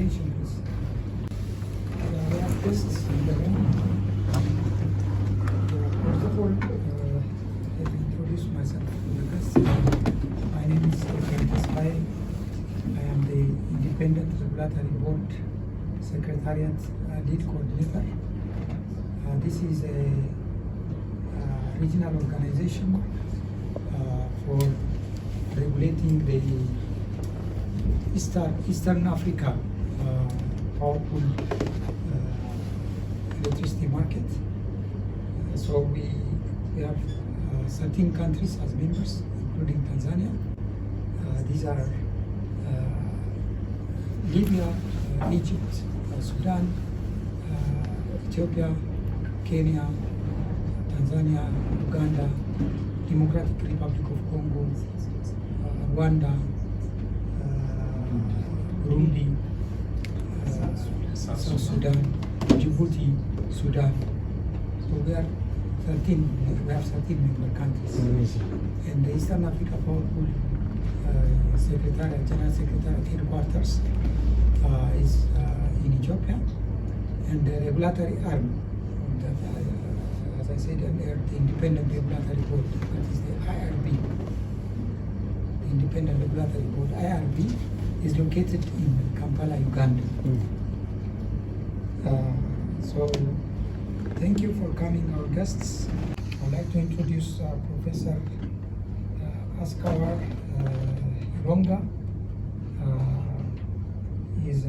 attention, please. We have guests in the room. First of all, let me introduce myself to the guests. My name is Dr. I am the Independent Regulatory Board Secretariat Lead Coordinator. This is a regional organization for regulating the Eastern Africa powerful electricity market. So we have 13 countries as members, including Tanzania. These are Libya, Egypt, Sudan, Ethiopia, Kenya, Tanzania, Uganda, Democratic Republic of Congo, Rwanda, Burundi, South Sudan, Djibouti, Sudan. So we have 13 member countries. And the Eastern Africa Powerful General Secretariat headquarters is in Ethiopia, and the regulatory arm, as I said earlier, the Independent Regulatory Board, that is the IRB. The Independent Regulatory Board, IRB, is located in Kampala, Uganda. So, thank you for coming, our guests. I'd like to introduce Professor Askawar Ronga. He's a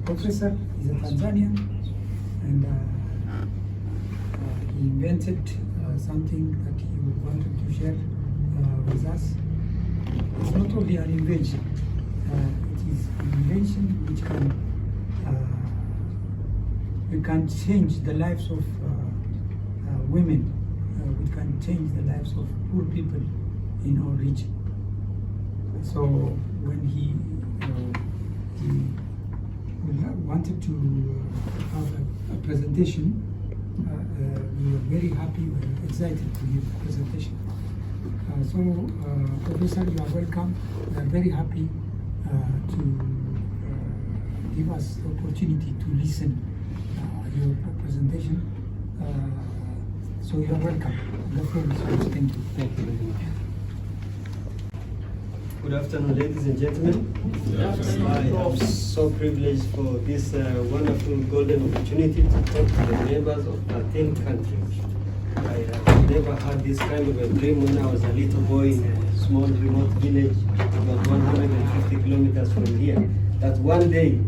professor, he's a Tanzanian, and he invented something that he wanted to share with us. It's not only an invention, it is an invention which can change the lives of women, which can change the lives of poor people in our region. So when he wanted to have a presentation, we were very happy, we were excited to hear the presentation. Professor, you are welcome. We are very happy to give us the opportunity to listen your presentation. So you are welcome. The floor is yours. Thank you. Thank you very much. Good afternoon, ladies and gentlemen. I am so privileged for this wonderful golden opportunity to talk to the members of 13 countries. I have never had this kind of a dream when I was a little boy in a small remote village about 150 kilometers from here, that one day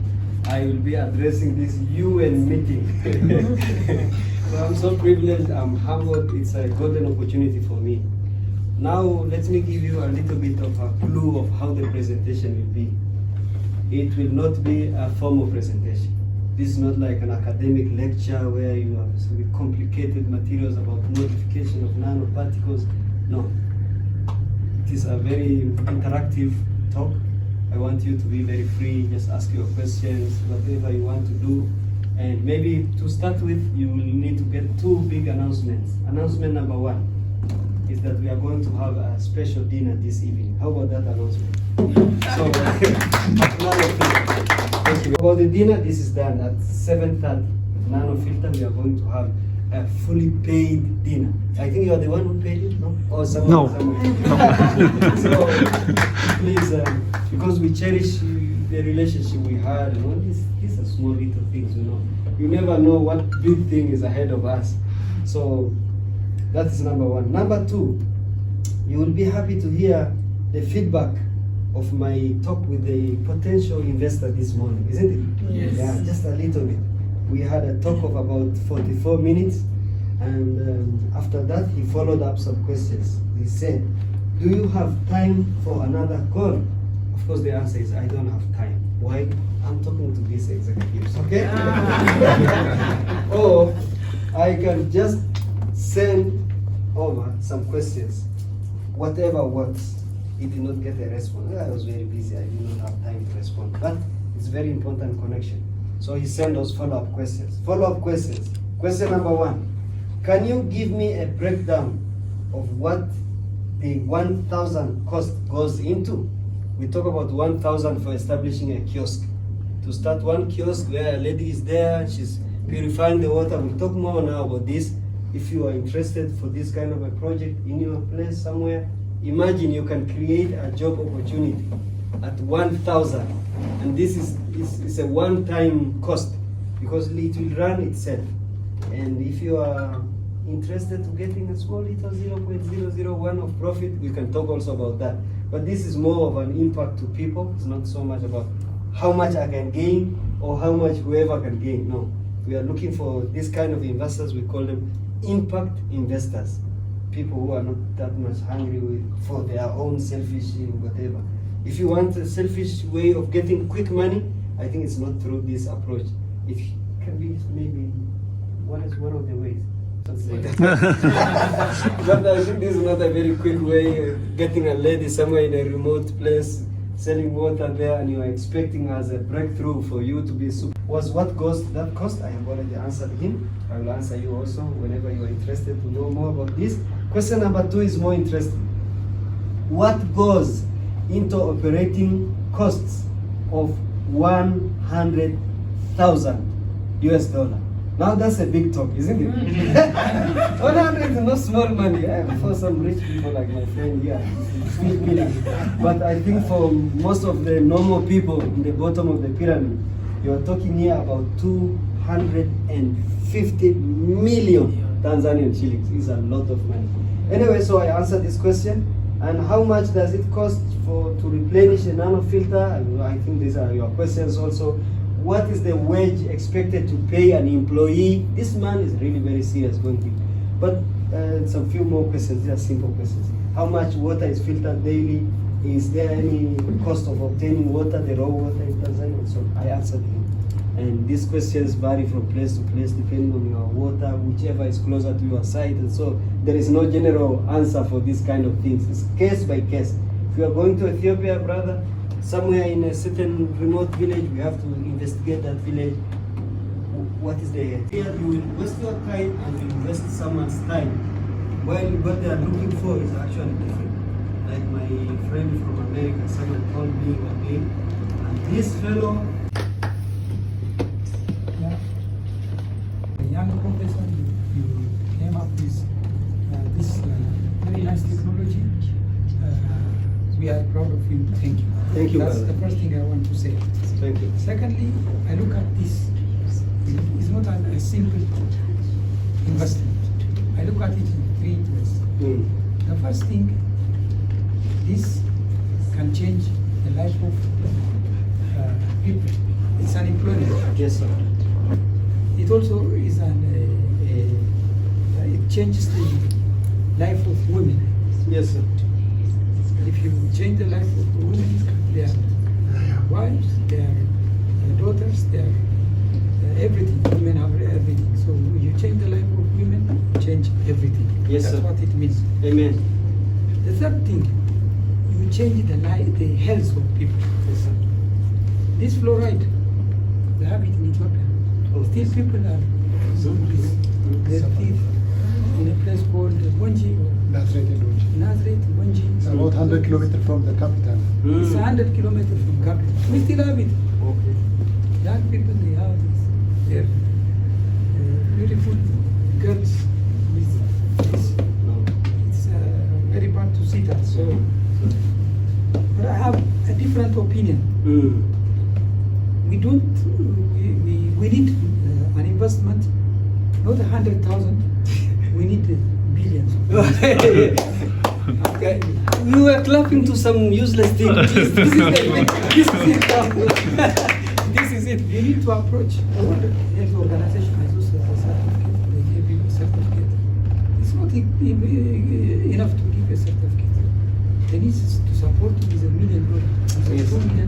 I will be addressing this UN meeting. So I'm so privileged, I'm humbled, it's a golden opportunity for me. Now let me give you a little bit of a clue of how the presentation will be. It will not be a formal presentation. This is not like an academic lecture where you have some complicated materials about modification of nanoparticles. No. It is a very interactive talk. I want you to be very free, just ask your questions, whatever you want to do. And maybe to start with, you will need to get two big announcements. Announcement number one is that we are going to have a special dinner this evening. How about that announcement? So, thank you. About the dinner, this is done at 7:30. Nanofilter, we are going to have a fully paid dinner. I think you are the one who paid it, no? Or someone? No. So, please, because we cherish the relationship we had, and all these are small little things, you know. You never know what big thing is ahead of us. So, that is number one. Number two, you will be happy to hear the feedback of my talk with the potential investor this morning, isn't it? Yes. Yeah, just a little bit. We had a talk of about 44 minutes, and after that, he followed up some questions. He said, do you have time for another call? Of course, the answer is, I don't have time. Why? I'm talking to these executives, okay? Or I can just send over some questions, whatever works. He did not get a response. I was very busy, I did not have time to respond. But it's very important connection. So he sent us follow-up questions. Follow-up questions. Question number one, can you give me a breakdown of what the 1,000 cost goes into? we talk about 1,000 for establishing a kiosk. To start one kiosk where a lady is there, she's purifying the water. We'll talk more now about this. If you are interested for this kind of a project in your place somewhere, imagine you can create a job opportunity at 1,000, and this is a one-time cost because it will run itself. And if you are interested to getting a small little 0.001 of profit, we can talk also about that. But this is more of an impact to people. It's not so much about how much I can gain or how much whoever can gain. No, we are looking for this kind of investors. We call them impact investors. People who are not that much hungry for their own selfish whatever. If you want a selfish way of getting quick money, I think it's not through this approach. It can be maybe one of the ways. But I think this is not a very quick way of getting a lady somewhere in a remote place selling water there, and you are expecting as a breakthrough for you to be super. Was what goes that cost? I have already answered him. I will answer you also whenever you are interested to know more about this. Question number 2 is more interesting. What goes into operating costs of 100,000 US dollar? Now that's a big talk, isn't it? 100 is not small money for some rich people like my friend here. It's big million. But I think for most of the normal people in the bottom of the pyramid, you are talking here about 250 million Tanzanian shillings. It's a lot of money. Anyway, so I answered this question. And how much does it cost to replenish a nanofilter? I think these are your questions also. What is the wage expected to pay an employee? This man is really very serious going to. But some few more questions. These are simple questions. How much water is filtered daily? Is there any cost of obtaining water, the raw water in Tanzania? So I answered him. And these questions vary from place to place depending on your water, whichever is closer to your site. And so there is no general answer for these kind of things. It's case by case. If you are going to Ethiopia, brother, somewhere in a certain remote village, we have to investigate that village. What is the here? You will waste your time and you invest someone's time. While what they are looking for is actually different. Like my friend from America, someone called me one day, and this fellow. The young professor, you came up with this very nice technology. We are proud of you. Thank you. Thank you. That's brother. the first thing I want to say. Thank you. Secondly, I look at this. It's not a simple investment. I look at it in 3 ways. The first thing, this can change the life of people. It's an employment. Yes, sir. It also is it changes the life of women. Yes, sir. If you change the life of the women, their wives, their daughters, their everything. Women have everything. So you change the life of women, you change everything. Yes, That's sir. what it means. Amen. The third thing, you change the health of people. Yes, sir. This fluoride, they have it in Ethiopia. Still people are their teeth in a place called Bonji, Nazareth, Bonji. It's about 100 kilometers from the capital. It's 100 kilometers from capital. We still have it. Okay. Young people, they have this. They're beautiful girls with this. It's very bad to see that. So, but I have a different opinion. We need an investment, not 100,000. We need billions. Okay. We were clapping to some useless thing. This is it. This is it. You need to approach the organization as a certificate. They give you a certificate. It's not enough to give a certificate. They need to support you with $1 million. Yes. $2 million.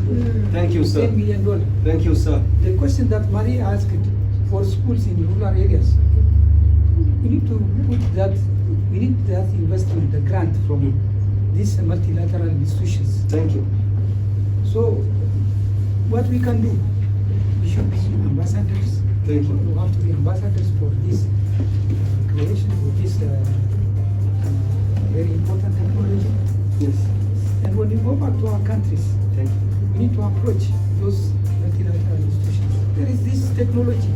Thank you, sir. $10 million. Thank you, sir. The question that Maria asked for schools in rural areas, we need to put that. We need that investment, the grant from these multilateral institutions. Thank you. So, what we can do, we should be ambassadors. Thank you. We have to be ambassadors for this creation of this very important technology. Yes. And when we go back to our countries, Thank you. we need to approach those multilateral institutions. There is this technology.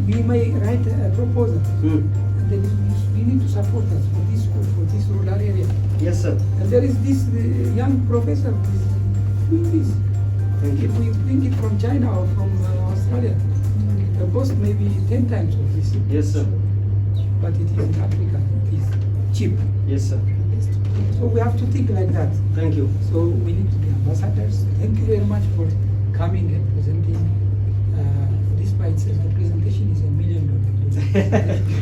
We may write a proposal, Mm. and then we need to support us for this school, for this rural area. Yes, sir. And there is this young professor who is doing this. Thank If you. we bring it from China or from Australia, the cost may be 10 times of this. Yes, sir. But it is in Africa, it is cheap. Yes, sir. So we have to think like that. Thank you. So we need to be ambassadors. Thank you very much for coming and presenting. This by itself, the presentation is $1 million.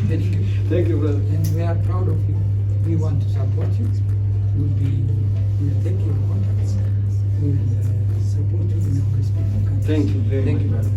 Thank you. Thank you, brother. And we are proud of you. We want to support you. We'll take your contacts. We'll support you in our respective countries. Thank you very Thank much, you. brother.